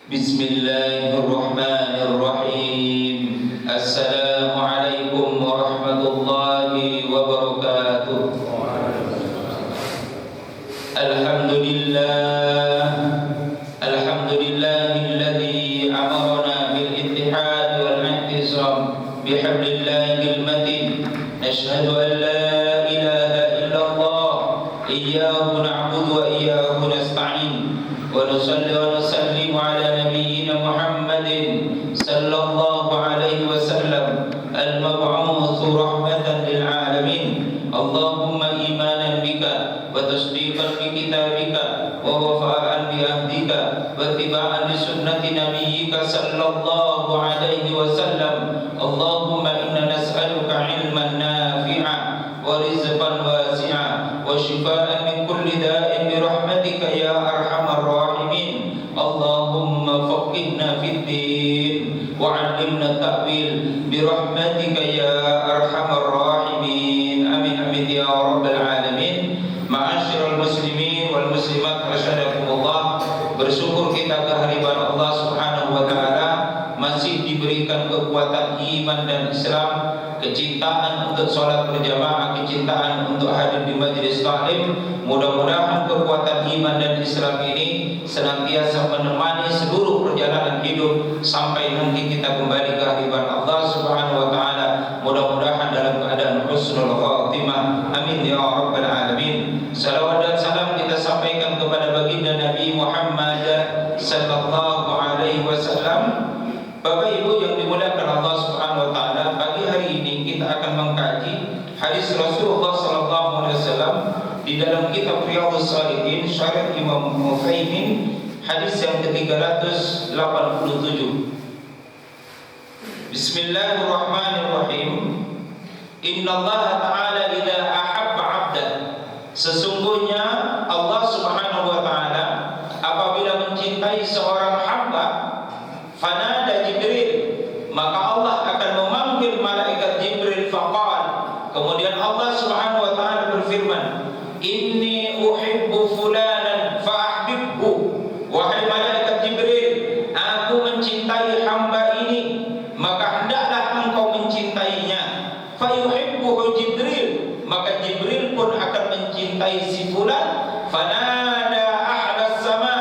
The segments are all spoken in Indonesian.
Bismillahirrahmanirrahim. Assalamualaikum warahmatullahi wabarakatuh. Alhamdulillahilladzi amarna bil ittihad wal ihtisam bihablillahil matin. Nashhadu an la ilaha illallah iyyahu na'budu wa iyyahu nasta'in. Wa nusalli wa nusallimu ala nabiyyina Muhammadin sallallahu alaihi wasallam al-mab'uutsu rahmatan lil alamin. Allahumma imanan bika wa tasdiqan bi kitabika wa wafa'an bi ahdika wa ittiba'an li sunnati nabiyyika sallallahu alaihi wasallam. Allahumma inna nas'aluka ilman nafi'a wa rizqan wasi'a wa shifaa'an min kulli da'in bi rahmatika ya arhamar rahimin. Allahumma faqihna fid din wa 'allimna ta'wil bi rahmatika ya arhamar rahimin. Amin amin ya rabbal alamin. Ma'asyiral muslimin wal muslimat rasyadakumullah. Bersyukur kita kehadiran Allah Subhanahu wa taala masih diberikan kekuatan iman dan Islam, kecintaan untuk sholat berjamaah, kecintaan untuk hadir di majelis taklim. Mudah-mudahan kekuatan iman dan Islam ini senantiasa menemani seluruh perjalanan hidup sampai nanti kita kembali ke hadirat Allah Subhanahu wa taala. Mudah-mudahan dalam keadaan husnul khatimah. Amin ya rabbal alamin. Salawat dan salam kita sampaikan kepada baginda Nabi Muhammad sallallahu alaihi wasallam. Bapak Ibu yang dimuliakan Allah Subhanahu wa taala, pagi hari ini kita akan mengkaji hadis Rasulullah sallallahu alaihi wasallam di dalam kitab Riyadhus Shalihin syarah Imam Mufahimin, hadis yang ke-387. Bismillahirrahmanirrahim. Innallaha ta'ala idza ahabba 'abdan. Sesungguhnya Allah Subhanahu wa taala apabila mencintai seorang hamba, fanada Jibril, maka Allah akan memanggil malaikat Jibril faqal. Kemudian Allah Subhanahu wa taala berfirman, inni uhibbu fulanan fa'ahbibhu. Wahai malaikat Jibril, aku mencintai hamba ini, maka hendaklah engkau mencintainya. Fa yuhibbuhu Jibril, maka Jibril pun akan mencintai si fulan. Fanada ahlas sama,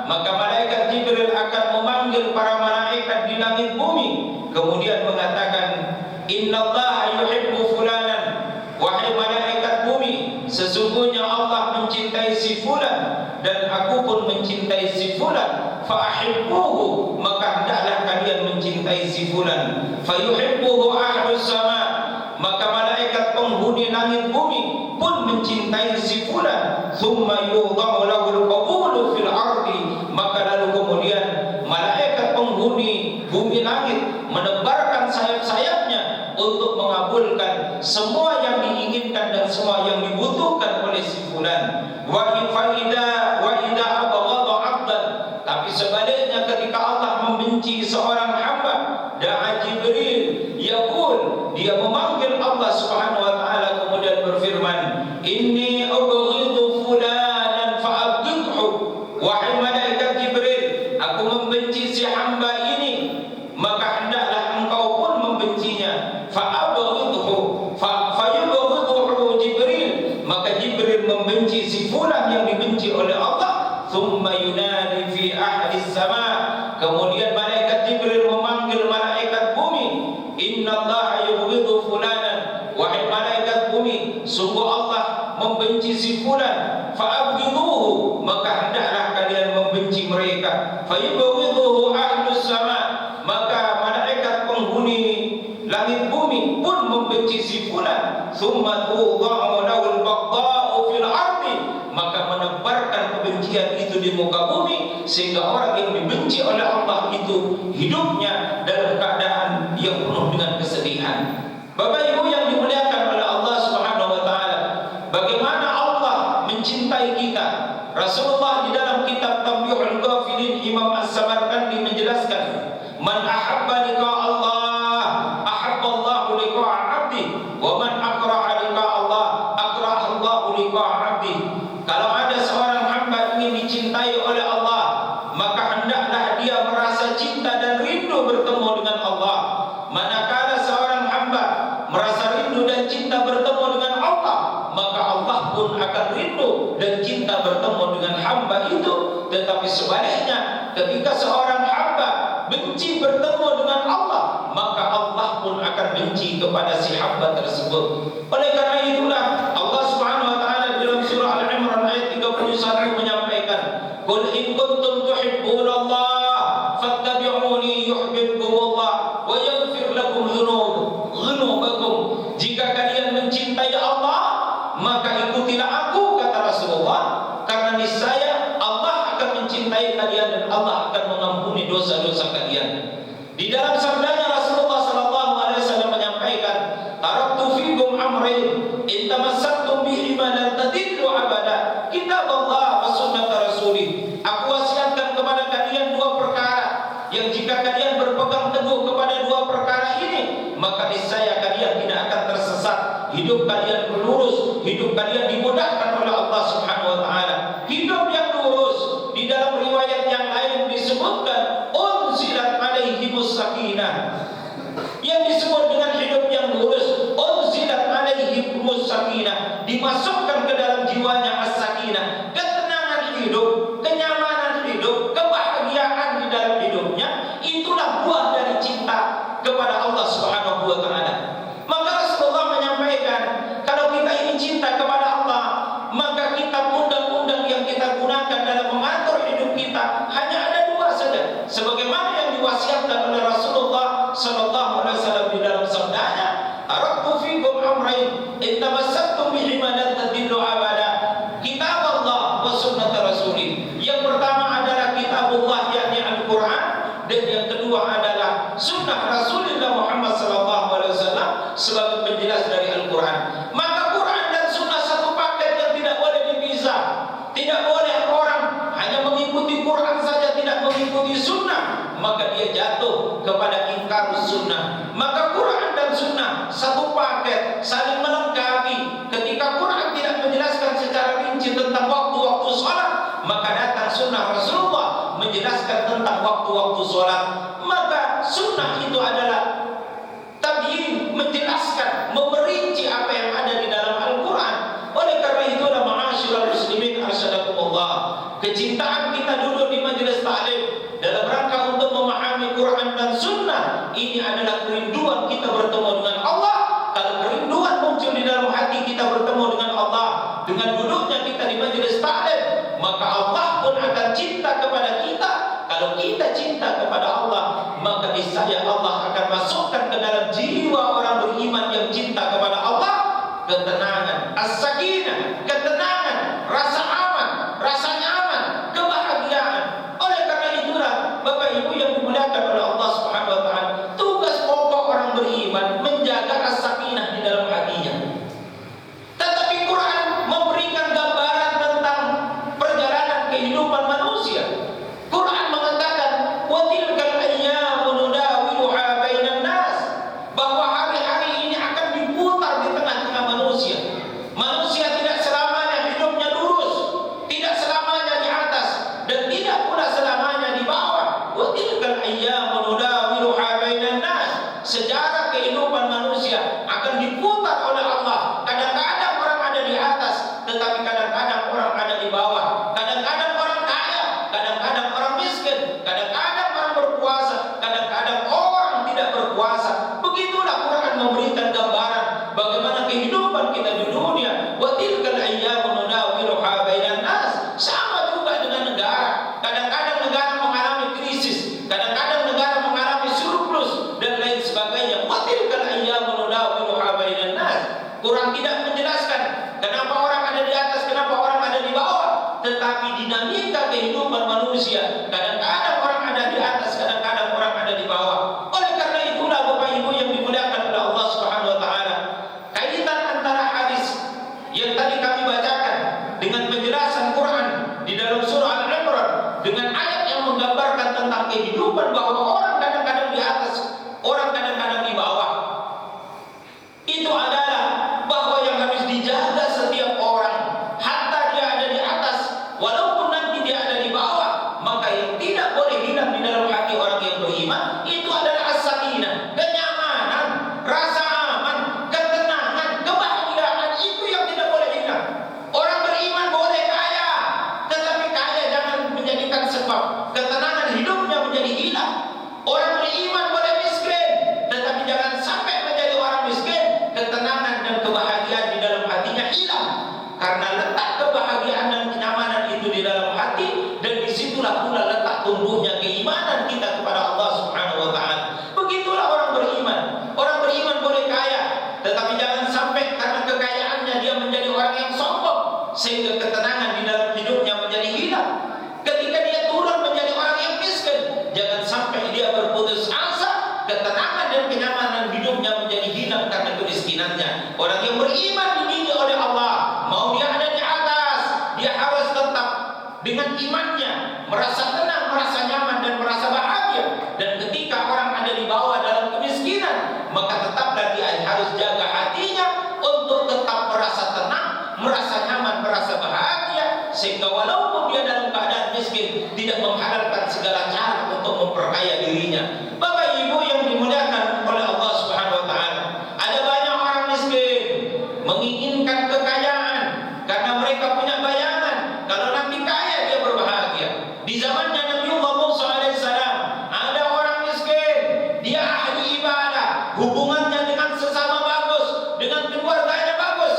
maka malaikat Jibril akan memanggil para malaikat di langit bumi, kemudian mengatakan, innallaha yuhibbu fulanan. Wahai malaikat bumi, sesungguhnya Allah mencintai si fulan dan aku pun mencintai si fulan. Fa'ahibbuhu, maka hendaklah kalian mencintai si fulan. Fayuhibbuhu ahlus sama, maka malaikat penghuni langit bumi pun mencintai si fulan. Thumma yudha'u lahul qabulu fil ardi, maka lalu kemudian malaikat penghuni bumi langit menebarkan sayap-sayapnya untuk mengabulkan semua yang diinginkan dan semua yang dibutuhkan oleh si fulan. Wa idza abghadha 'abdan, tapi sebaliknya ketika Allah membenci seorang hamba, da'a Jibril yaqul, dia memanggil Allah Subhanahu wa taala kemudian berfirman, inni ubghidu fulanan fa'abghidhu. Wahai malaikat Jibril, aku membenci si hamba ini, maka hendaklah engkau pun membencinya. Fa'abghidhu fayubghidhu Jibril, maka Jibril membenci si fulan yang dibenci oleh Allah. Thumma yunadi fi ahlis sama, kemudian malaikat Jibril memanggil malaikat bumi, innallaha yubghidhu fulanan. Wahai malaikat bumi, sungguh Allah membenci si fulan. Fa'abghidhuhu, maka hendaklah kalian membenci mereka. Fayubghidhuhu ahlus sama, maka malaikat penghuni langit bumi pun membenci si fulan. Tsumma tudha'u lahul baghdha'u fil ardi, maka menebarkan kebencian itu di muka bumi sehingga orang yang dibenci oleh Allah itu hidupnya dalam keadaan yang penuh dengan kesedihan. Bapak Ibu yang dimuliakan oleh Allah Subhanahu wa taala, bagaimana Allah mencintai kita? Rasulullah di dalam kitab Tanbihul Ghafilin, Imam As-Samarqandi menjelaskan, man ahabba liqa Allah ahabba Allahu liqa 'abdi, wa man akraha liqa Allah akraha Allahu liqa 'abdi. Kalau ada seorang hamba ingin dicintai oleh Allah, maka hendaklah dia merasa cinta dan rindu bertemu dengan Allah. Manakala seorang hamba merasa rindu dan cinta bertemu dengan Allah, maka Allah pun akan rindu dan cinta bertemu dengan hamba itu. Tetapi sebaliknya, ketika seorang hamba benci bertemu dengan Allah, maka Allah pun akan benci kepada si hamba tersebut. Oleh karena itulah Allah Subhanahu wa taala dalam surah Al-Imran ayat 31 menyampaikan, "Qul in kuntum tuhibbunallaha fattabi'uni yuhibbukumullah wa yaghfir lakum dzunubakum." Jika kalian mencintai Allah, maka ikutilah aku, kata Rasulullah, karena niscaya Allah akan mencintai kalian dan Allah akan mengampuni dosa-dosa kalian. Di dalam sabdanya Rasulullah sallallahu alaihi wasallam menyampaikan, "Taraktu fikum amrayn in tamassaktum bihima lan tadillu abada, kitab Allah wa sunnat rasulih." Aku wasiatkan kepada kalian dua perkara yang jika kalian berpegang teguh kepada dua perkara ini, maka niscaya kalian tidak akan tersesat. Hidup kalian lurus, hidup kalian dimudahkan oleh Allah Subhanahu wa taala. Hidup yang lurus, di dalam riwayat yang lain disebutkan unzilat alaihimus sakinah. Yang disebut dengan hidup yang lurus, unzilat alaihimus sakinah, dimasukkan ke dalam jiwanya as-sakinah, ketenangan hidup, kenyamanan hidup, kebahagiaan di dalam hidupnya. Itulah buah dari cinta kepada Allah Subhanahu wa taala. Maka Rasulullah menyampaikan, kalau kita ini cinta kepada Allah, maka kita undang-undang yang kita gunakan dalam mengatur hidup kita hanya ada dua saja, sebagaimana yang diwasiatkan oleh Rasulullah sallallahu alaihi wasallam di dalam sabdanya, "Taraktu fikum amrayn in tamassaktum bihima lan tadillu abada, kitab Allah wa sunnat rasulih." Yang pertama adalah kitabullah, yakni Al-Qur'an, dan yang kedua adalah sunnah Rasulullah Muhammad sallallahu alaihi wasallam sebagai penjelas dari Al-Qur'an. Maka Quran dan sunnah satu paket yang tidak boleh dipisah. Tidak boleh orang hanya mengikuti Quran saja, tidak mengikuti sunnah, maka dia jatuh kepada ingkar sunnah. Maka Quran dan sunnah satu paket, saling melengkapi. Ketika Quran tidak menjelaskan secara rinci tentang waktu-waktu sholat, maka datang sunnah Rasulullah menjelaskan tentang waktu-waktu sholat. Maka sunnah itu adalah tabyin, menjelaskan, memerinci apa yang ada di dalam Al-Quran. Oleh karena itulah ma'asyiral muslimin arsadakumullah, kecintaan kita duduk di majelis taklim dalam rangka untuk memahami Quran dan sunnah ini adalah kerinduan kita bertemu dengan Allah. Kalau kerinduan muncul di dalam hati kita bertemu dengan Allah dengan duduknya kita di majelis taklim, maka Allah pun akan cinta kepada kita. Kalau kita cinta kepada Allah, maka niscaya Allah akan masukkan ke dalam jiwa orang beriman yang cinta kepada Allah ketenangan, as-sakinah, ketenangan, rasa aman, rasa nyaman, kebahagiaan. Oleh karena itulah Bapak Ibu yang dimuliakan oleh Allah Subhanahu wa taala, tugas pokok orang beriman menjaga as-sakinah di dalam hatinya. Tetapi Quran memberikan gambaran tentang perjalanan kehidupan manusia. Quran mengatakan, "Wa tilkal ayyamu nudawiluha bainan nas," bahwa hari-hari ini akan diputar di tengah-tengah manusia. Manusia tidak selamanya hidupnya lurus, tidak selamanya di atas, dan tidak pula selamanya di bawah. Wa tilkal ayyamu nudawiluha bainan nas. Sejarah kehidupan manusia akan diputar oleh Allah. Kadang-kadang orang ada di atas, tetapi kadang-kadang orang ada di bawah. Kadang-kadang orang kaya, kadang-kadang orang miskin, kadang-kadang orang berkuasa, kadang-kadang orang tidak berkuasa. Begitulah Quran memberikan gambaran bagaimana kehidupan kita di dunia. Wa tilkal ayyamu nudawiluha bainan nas. Sama juga dengan negara. Kadang-kadang negara mengalami krisis, kadang-kadang negara mengalami surplus dan lain sebagainya. Wa tilkal ayyamu nudawiluha bainan nas. Quran tidak menjelaskan kenapa orang ada di atas, kenapa orang ada di bawah, tetapi dinamika kehidupan manusia, kadang-kadang orang ada di atas, kadang-kadang orang ada di bawah. Oleh karena itulah Bapak Ibu yang dimuliakan oleh Allah Subhanahu wa taala, kaitan antara hadis yang tadi kami bacakan dengan penjelasan Quran di dalam surah Al-Imran dengan ayat yang menggambarkan tentang kehidupan bahwa orang kadang-kadang di atas, orang kadang-kadang di bawah. Itu adalah bahwa yang harus dijaga setiap orang, hatta dia ada di atas, walaupun nanti dia ada di bawah, maka yang tidak boleh hilang di dalam hati orang yang Karena letak kebahagiaan dan kenyamanan itu di dalam hati, dan disitulah pula letak tumbuhnya keimanan kita kepada Allah Subhanahu wa Ta'ala. Begitulah orang beriman. Orang beriman boleh kaya, tetapi jangan sampai karena kekayaannya dia menjadi orang yang sombong, sehingga ketenangan di dalam hidupnya menjadi hilang. Ketika dia turun menjadi orang yang miskin, jangan sampai dia berputus asa, ketenangan dan kenyamanan hidupnya menjadi hilang karena kemiskinannya. Orang yang beriman dididik oleh Allah, mau dia ada di atas, dia harus tetap dengan imannya, merasa tenang, merasa nyaman, dan merasa bahagia. Dan ketika orang ada di bawah dalam kemiskinan, maka tetaplah dia harus jaga hatinya untuk tetap merasa tenang, merasa nyaman, merasa bahagia, sehingga walaupun dia dalam keadaan miskin, tidak menghalalkan segala cara untuk memperkaya dirinya. Bapak Ibu yang dimuliakan oleh Allah Subhanahu wa Ta'ala, ada banyak orang miskin menginginkan kekayaan karena mereka punya bayangan kalau nanti kaya dia berbahagia. Di zamannya Nabiullah Musa alaihissalam, ada orang miskin, dia ahli ibadah, hubungannya dengan sesama bagus, dengan keluarganya bagus.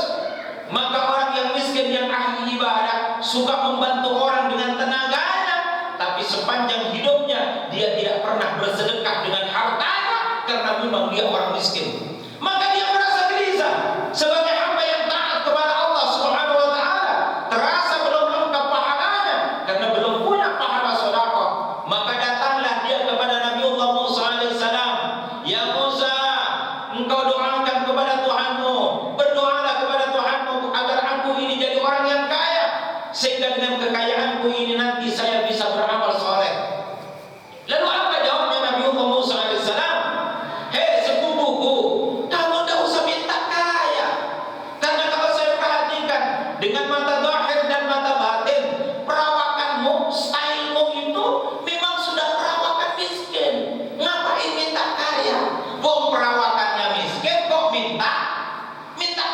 Maka orang yang miskin yang ahli ibadah suka membantu orang dengan tenaganya, tapi sepanjang hidupnya dia tidak pernah bersedekah dengan hartanya karena memang dia orang miskin. Maka dia merasa gelisah sebagai hamba yang taat kepada Allah Subhanahu wa Ta'ala, terasa belum lengkap pahalanya karena belum punya pahala sedekah. Maka datanglah dia kepada Nabiullah Musa alaihissalam. Ya Musa, engkau doakan kepada Tuhanmu, berdoalah kepada Tuhanmu agar aku ini jadi orang yang kaya, sehingga dengan kekayaanku ini nanti saya bisa beramal soleh. Lalu apa jawabnya Nabiullah Musa alaihissalam? Hei sepupuku, kamu tidak usah minta kaya, karena kalau saya perhatikan dengan mata zahir dan mata batin, perawakanmu, stylemu itu memang sudah perawakan miskin. Ngapain minta kaya? Wong perawakannya miskin kok minta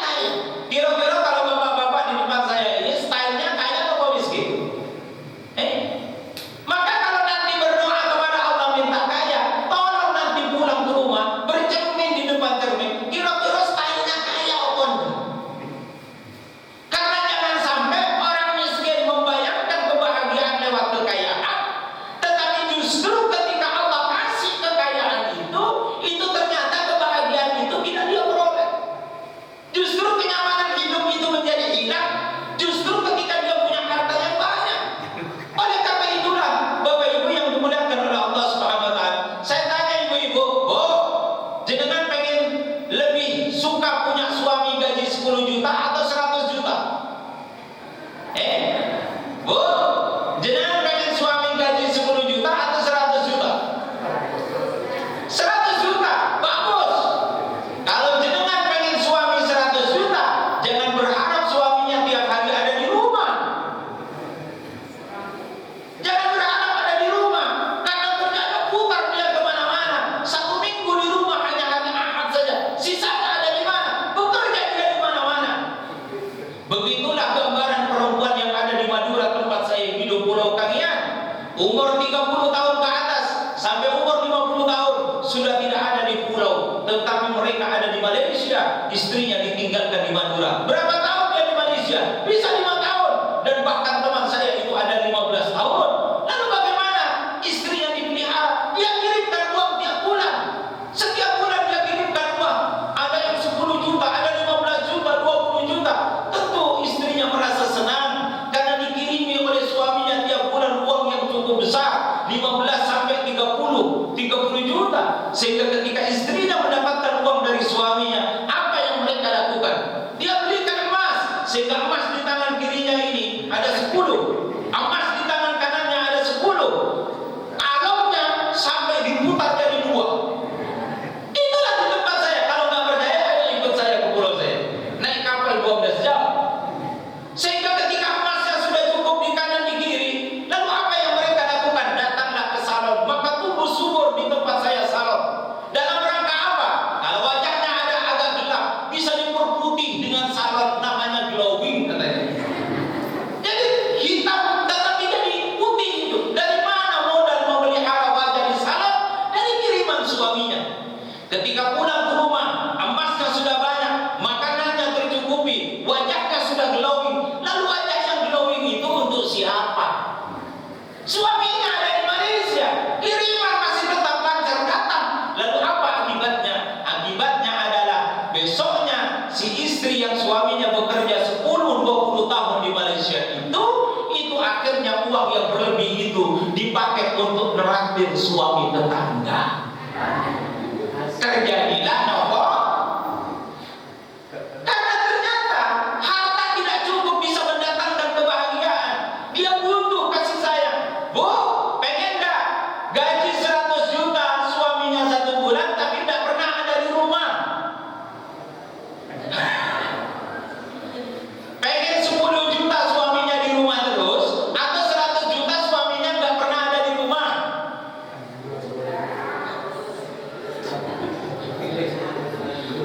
kaya? Kira-kira kalau bapak-bapak di depan saya ini stylenya kaya atau miskin? Maka kalau nanti berdoa kepada Allah minta kaya, tolong nanti pulang ke rumah bercermin di depan cermin, kira-kira stylenya kaya apa enggak? Karena jangan sampai orang miskin membayangkan kebahagiaan lewat kekayaan, tetapi justru ketika Allah kasih kekayaan itu ternyata kebahagiaan itu tidak dia peroleh. Justru kenyamanan hidup itu menjadi hilang justru ketika dia punya harta yang banyak. Oleh karena itulah Bapak Ibu yang dimuliakan oleh Allah Subhanahu wa Ta'ala, saya tanya ibu-ibu, jenengan pengen lebih suka punya suami gaji 10 juta atau 100 juta? Bu, jenengan pengen suami gaji 10 juta atau 100 juta? 100 juta, bagus. Kalau jenengan pengen suami 100 juta, jangan berharap suaminya tiap hari ada di rumah. Jangan berharap ada di rumah, karena ternyata putar dia kemana-mana. 1 minggu di rumah hanya hari Ahad saja, sisanya ada di mana? Bekerja dia di mana-mana. Begitulah gambaran perempuan yang ada di Madura tempat saya hidup, Pulau Kangean. Umur 30 tahun ke atas sampai umur 50 tahun sudah tidak ada di pulau, tetapi mereka ada di Malaysia. Istrinya ditinggalkan di Madura. Berapa tahun dia di Malaysia? Bisa 5 tahun. Dan bahkan teman saya itu ada 15 tahun. Lalu bagaimana? Istrinya dipelihara, dia kirimkan uang tiap bulan. Setiap bulan dia kirimkan uang. Ada yang 10 juta, ada 15 juta, 20 juta. Tentu istrinya merasa senang karena dikirimi oleh suaminya tiap bulan uang yang cukup besar, 15 sampai 30 juta. Sehingga ketika istrinya mendapatkan uang dari suaminya, apa yang mereka lakukan? Dia belikan khawatir suami tetangga. Terjadilah nopo. Karena ternyata harta tidak cukup bisa mendatangkan kebahagiaan. Dia butuh kasih sayang. Bu, pengen gak gaji 100 juta suaminya 1 bulan tapi tidak pernah ada di rumah? Pengen 10 juta suaminya di rumah terus, atau 100 juta suaminya nggak pernah ada di rumah?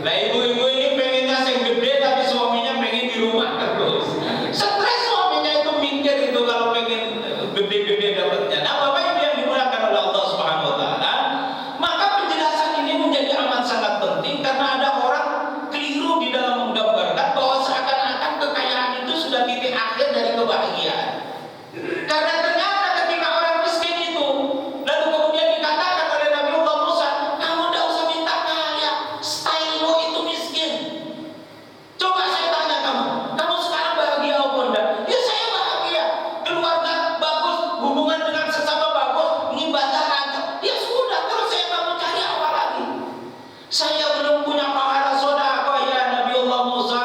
Nah, ibu-ibu ini pengennya yang gede tapi suaminya pengen di rumah terus. Stres suaminya itu mikir itu kalau pengen gede-gede dapatnya. Nah, Bapak Ibu yang dimulakan oleh Allah Subhanahu wa taala, maka penjelasan ini menjadi amat sangat penting karena ada orang keliru di dalam menggambarkan bahwa seakan-akan kekayaan itu sudah titik akhir dari kebahagiaan. Karena ternyata ketika orang miskin itu lalu kemudian dikatakan oleh Nabi Allah Musa, kamu tidak usah minta kaya, stylemu itu miskin. Coba saya tanya kamu sekarang bahagia apa enggak? Ya saya bahagia, keluarga bagus, hubungan dengan sesama bagus, ibadah lancar. Ya sudah, terus saya kamu cari apa lagi? Saya belum punya pahala sedekah ya Nabi Allah Musa.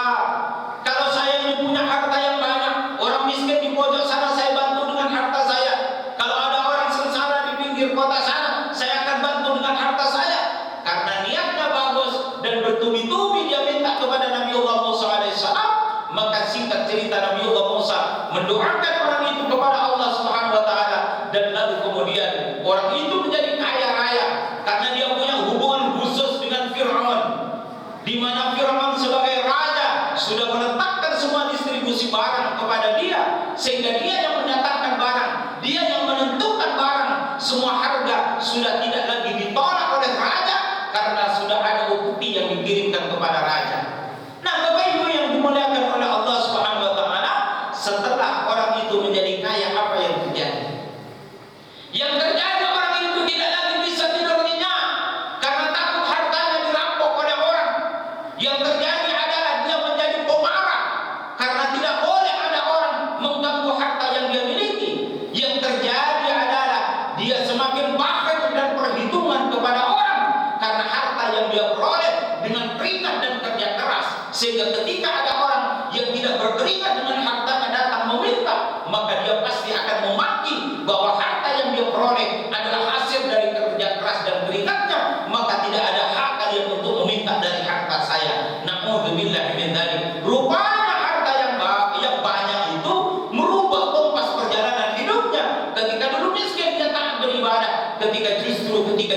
Kalau saya ini punya harta yang banyak, orang miskin di pojok sana saya bantu dengan harta saya. Kalau ada orang sengsara di pinggir kota sana, saya akan bantu dengan harta saya. Karena niatnya bagus dan bertubi-tubi dia minta kepada Nabi Allah Musa alaihissalam, maka singkat cerita Nabi Allah Musa mendoakan orang itu kepada Allah Subhanahu wa taala, dan lalu kemudian orang itu menjadi kaya raya karena dia punya hubungan khusus dengan Fir'aun, di mana Fir'aun sebagai raja sudah menetapkan semua distribusi barang kepada dia, sehingga dia yang mendatangkan barang, dia yang menentukan barang, semua harga sudah tidak lagi ditolak oleh raja karena sudah ada upeti yang dikirimkan kepada raja. Nah, Bapak Ibu yang dimuliakan oleh Allah Subhanahu wa taala, setelah orang itu menjadi kaya, apa yang terjadi? Yang terjadi orang itu tidak lagi bisa tidur nyenyak karena takut hartanya dirampok oleh orang. Yang terjadi adalah dia menjadi pemarah karena tidak boleh ada orang mengganggu harta yang dia miliki. Yang terjadi adalah dia semakin bakhil dan perhitungan kepada orang karena harta yang dia peroleh dengan keringat dan kerja keras. Sehingga ketika ada orang yang tidak berkeringat dengan hartanya datang meminta, maka dia pasti akan memaki bahwa harta yang dia peroleh adalah hasil dari kerja keras dan keringatnya, maka tidak ada hak kalian untuk meminta dari harta saya. Na'udzubillah min dzalik. Rupanya harta yang banyak itu merubah kompas perjalanan hidupnya. Ketika dulu miskin dia tak beribadah, ketika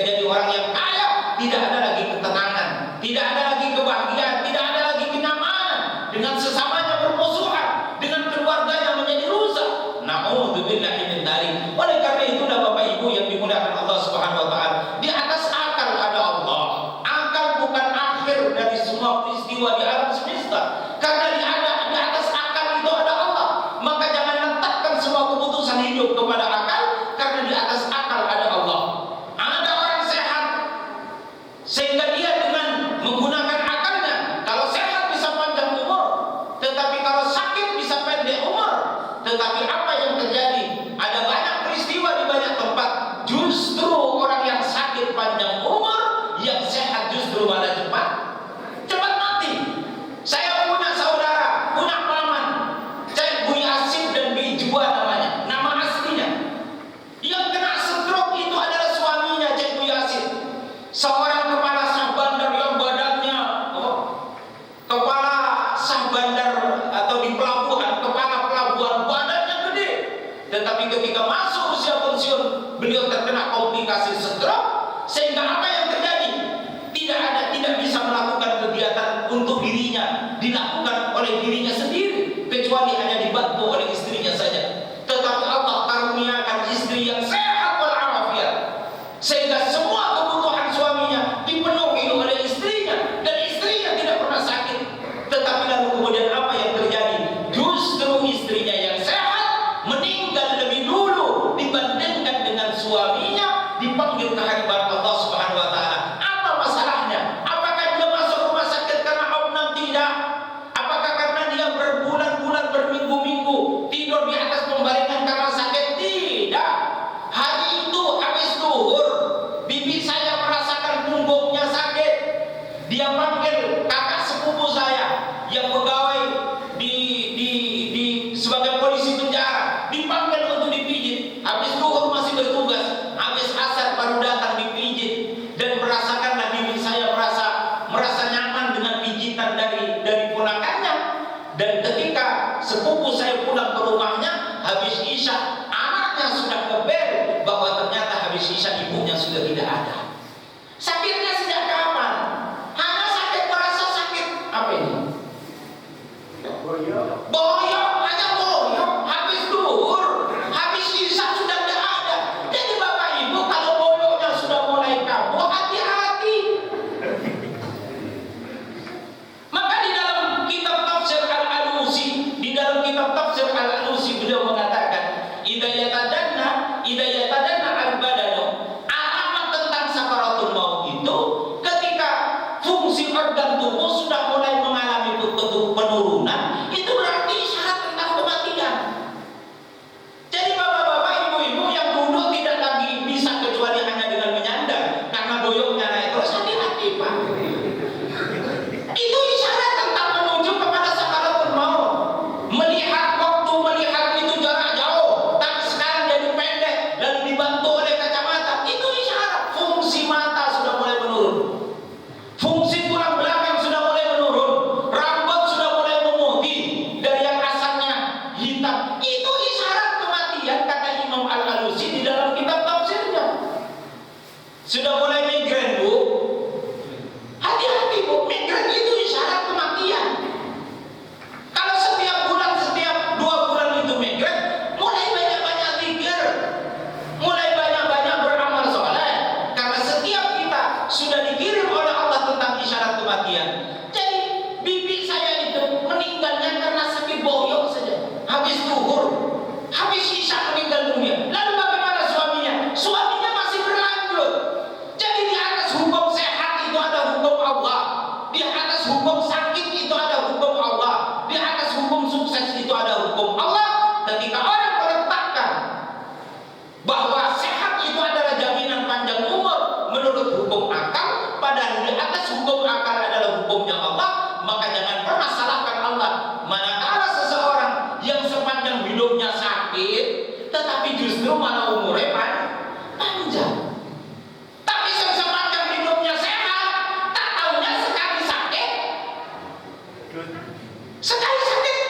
jadi orang yang kaya tidak ada lagi ketenangan, tidak ada lagi kebahagiaan, tidak ada lagi kenyamanan, dengan sesamanya bermusuhan, dengan keluarganya menjadi rusak. Na'udzubillah min dzalik. Oleh karena itulah Bapak Ibu yang dimuliakan Allah Subhanahu wa taala, di atas akal ada Allah. Akal bukan akhir dari semua peristiwa di alam semesta. Karena di atas akal itu ada Allah. Maka jangan letakkan semua keputusan hidup kepada akal, karena di atas akal ada Allah. Ada orang sehat sehingga dia dengan menggunakan akalnya, kalau sehat bisa panjang umur, tetapi kalau sakit bisa pendek umur. Tetapi apa yang terjadi? Ada banyak peristiwa di banyak tempat, justru orang yang sakit panjang umur, yang sehat justru malah cepat mati. Saya punya saudara, punya paman, Cik Bu Yasin dan Bi Jua namanya, nama aslinya. Yang kena stroke itu adalah suaminya Cik Bu Yasin, seorang kepala sah bandar yang badannya kepala sah bandar atau di pelabuhan, kepala pelabuhan badannya gede sepupu saya pulang ke rumahnya habis isya, anaknya sudah ngebel bahwa ternyata habis isya ibunya sudah tidak ada. Sakitnya sejak kapan? Hanya sakit, merasa sakit apa ini? Boyok, hanya boyok. Habis duhur, habis isya sudah tidak ada. Jadi bapak ibu kalau boyoknya sudah mulai kambuh, hati-hati. Maka di dalam kitab tafsir Al-Alusi, beliau mengatakan, idza yatadanna al-badanu, alamat tentang sakaratul maut itu ketika fungsi organ tubuh sudah mulai mengalami penurunan, itu berarti isyarat tentang kematian. Jadi bapak-bapak, ibu-ibu yang dulu tidak lagi bisa kecuali hanya dengan menyandang karena boyoknya naik terus, hati-hati Pak. Itu isyarat tentang menuju kepada sakaratul maut. Melihat waktu, melihat itu jarak jauh, tapi sekarang jadi pendek lalu dibantu oleh kacamata, itu isyarat fungsi mata sudah mulai menurun, fungsi tulang belakang sudah mulai menurun, rambut sudah mulai memutih dari yang asalnya hitam. Itu isyarat kematian, kata Imam Al-Alusi di dalam kitab tafsirnya. Sudah mulai migren Bu, hati-hati Bu, migren itu isyarat kematian. Kalau setiap bulan, setiap 2 bulan itu migren, mulai banyak-banyak zikir, mulai banyak-banyak beramal soleh, karena setiap kita sudah dikirim oleh Allah tentang isyarat kematian. Jadi bibi saya itu meninggalnya karena sakit boyok saja, habis duhur, habis isya meninggal dunia. Lalu bagaimana suaminya? Suaminya masih berlanjut. Jadi di atas hukum sehat itu ada hukum Allah, di atas hukum sakit itu ada hukum Allah, di atas hukum sukses itu ada hukum Allah. Ketika orang meletakkan bahwa sehat itu adalah jaminan panjang umur menurut hukum akal, padahal di atas hukum akal adalah hukumnya Allah, maka jangan pernah salahkan Allah. Manakala seseorang yang sepanjang hidupnya sakit, tetapi justru malah umurnya panjang. Tapi sepanjang hidupnya sehat, tak taunya sekali sakit,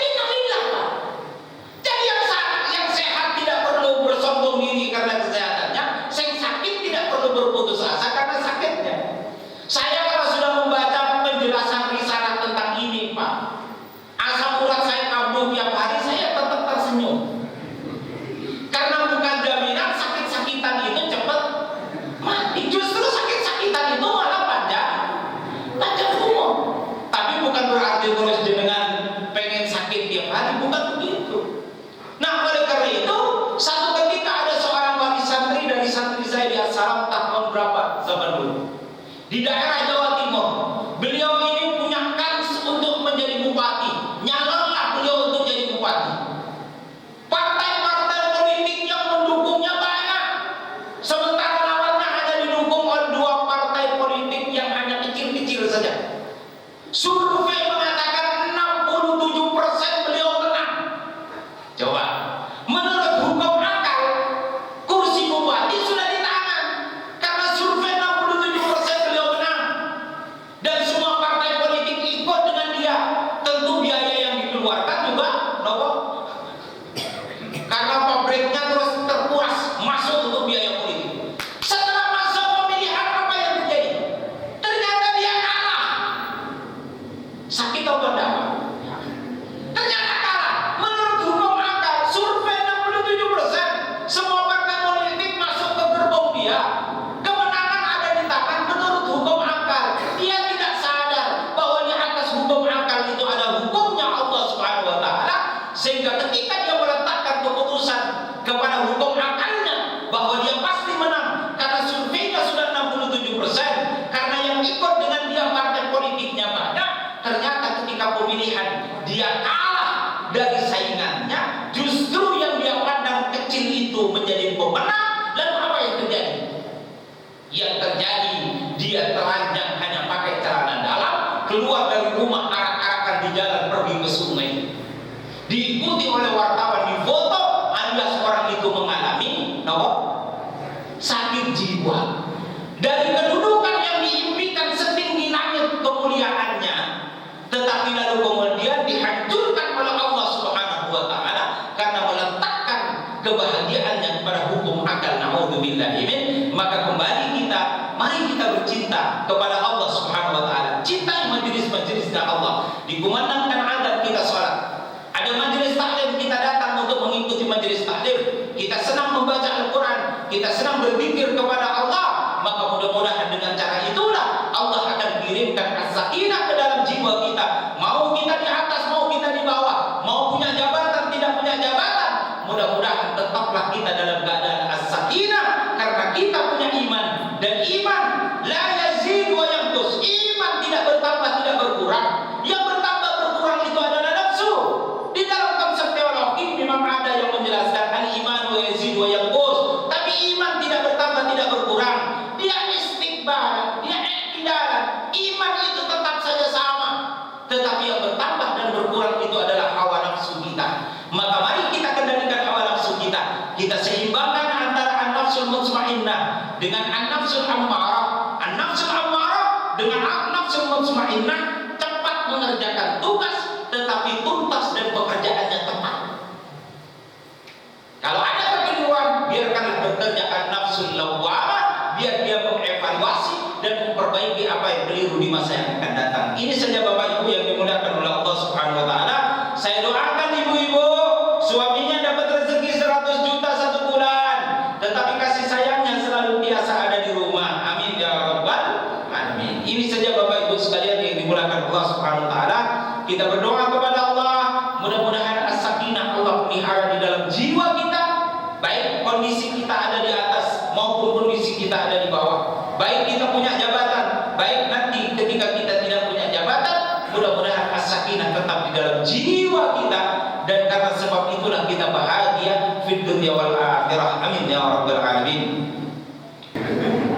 innalillah Pak. Jadi yang sehat tidak perlu bersombong diri karena kesehatannya, yang sakit tidak perlu berputus asa karena sakitnya. Saya kalau sudah membaca penjelasan risalah tentang ini Pak, asam urat saya kambuh tiap hari, saya tetap tersenyum. Karena bukan jaminan sakit-sakitan itu cepat mati, justru sakit-sakitan itu malah panjang umur. Tapi bukan berarti terus dengan pengen sakit tiap hari, bukan begitu. Nah, oleh karena itu, satu ketika ada seorang wali santri dari santri saya di Assalam, tahun berapa zaman dulu, di daerah Jawa Timur. Beliau ini punya kans untuk menjadi bupati, nyalonlah beliau untuk jadi bupati. Partai-partai politik yang mendukungnya banyak, sementara lawannya hanya didukung oleh 2 partai politik yang hanya kecil-kecil saja. Survei mengatakan 67% beliau menang. Coba, menurut hukum akal, kursi bupati sudah di tangan, karena survei 67% beliau menang, dan semua partai politik ikut dengan dia. Tentu biaya yang dikeluarkan juga nopo, karena pabriknya terus terkuras masuk untuk biaya politik. Setelah masuk pemilihan, apa yang terjadi? Ternyata dia kalah. Sakit atau enggak? Ternyata kalah. Menurut hukum akal, Maka mari kita bercinta kepada Allah Subhanahu wa taala. Cintai majelis-majelisnya Allah. Dikumandangkan azan kita salat. Ada majelis taklim kita datang untuk mengikuti majelis taklim. Kita senang membaca Al-Qur'an, kita senang berzikir kepada Allah. Maka mudah-mudahan dengan cara itulah Allah akan kirimkan as-sakinah ke dalam jiwa kita. Mau kita di atas, mau kita di bawah, mau punya jabatan, tidak punya jabatan, mudah-mudahan tetaplah kita dalam keadaan as-sakinah karena kita punya iman. Dan iman la yazid wa yanqus. Iman tidak bertambah, tidak berkurang. Yang bertambah berkurang itu adalah nafsu. Di dalam konsep teologi memang ada yang menjelaskan al-iman wa yazid wa yanqus. Tapi iman tidak bertambah, tidak berkurang. Dia istiqbal, dia iktidalan. Iman itu tetap saja sama. Tetapi yang bertambah dan berkurang itu adalah hawa nafsu kita. Maka mari kita kendalikan hawa nafsu kita. Kita seimbangkan antara an-nafsul mutmainnah dengan an-nafsul ammarah. An-nafsul ammarah dengan an-nafsul mutmainnah cepat mengerjakan tugas tetapi tuntas dan pekerjaannya tepat. Kalau ada kekeliruan, biarkanlah bekerja an-nafsul lawwamah, biar dia mengevaluasi dan memperbaiki apa yang keliru di masa yang akan datang. Ini saja Bapak Ibu yang dimuliakan oleh Allah Subhanahu wa taala. Saya doakan ibu-ibu suaminya dapat rezeki 100 juta satu bulan, tetapi kasih sayangnya selalu biasa ada di rumah. Amin ya rabbal alamin. Ini saja Bapak Ibu sekalian yang dimuliakan Allah Subhanahu wa taala. Kita berdoa kepada Allah, mudah-mudahan as-sakinah Allah pelihara di dalam jiwa kita, baik kondisi kita ada di atas maupun kondisi kita ada di bawah. Baik kita punya jabatan, baik nanti ketika kita tidak punya jabatan, mudah-mudahan as-sakinah tetap di dalam jiwa kita, dan karena sebab itulah kita bahagia fid dunya wal akhirah. Amin ya rabbal alamin.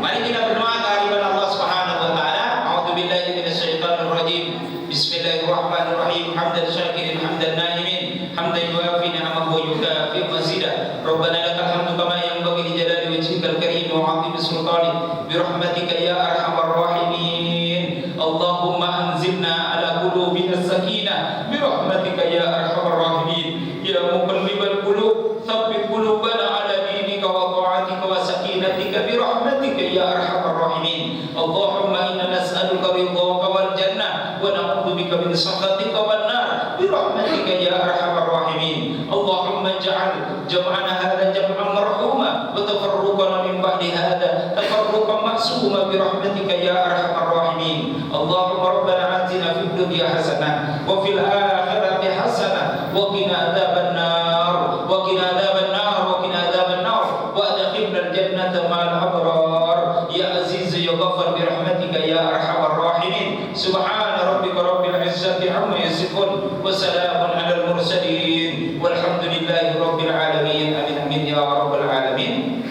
Mari kita berdoa kehadiran Allah Subhanahu wa taala. A'udzubillahi minasyaitonir rajim. Bismillahirrahmanirrahim. Hamdan syakirin, hamdan na'imin, hamdan yuafi ni'amahu wa yukafi mazidah. Rabbana lakal hamdu kama yanbaghi li jalali wajhikal karim wa 'azimi sultanik. Bi rahmatika ya arhamar rahimin. Allahumma anzilna ala qulubina sakinah bi rahmatika ya arhamar rahimin. Ya muqallibal qulub, tsabbit qulubana ala dinika wa ta'atika wa sakinatika bi rahmatika ya arhamar rahimin. Allahumma inna nas'aluka ridhaka wal jannah wa na'udzu bika min sakhatika wan nar bi rahmatika ya arhamar rahimin. Allahumma ij'al jam'ana hadha jam'an marhuma wa tafarruqana min ba'di hadha tafarruqan ma'suma bi rahmatika ya arhamar rahimin. Allahumma rabbana atina fid dunya hasanah wa fil akhirati hasanah wa qina adzaban nar wa qina adzaban nar wa qina adzaban nar wa adkhilna al jannata ma'al abrar ya aziz ya ghaffar bi rahmatika ya arhamar rahimin. Subhana rabbika rabbil izzati amma yasifun wa salamun alal mursalin walhamdulillahi rabbil alamin. Amin amin ya rabbal alamin.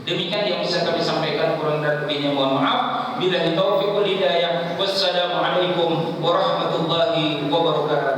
Demikian yang bisa kami sampaikan, kurang dan lebihnya mohon maaf. Billahi taufiq wal hidayah. Wassalamualaikum warahmatullahi wabarakatuh.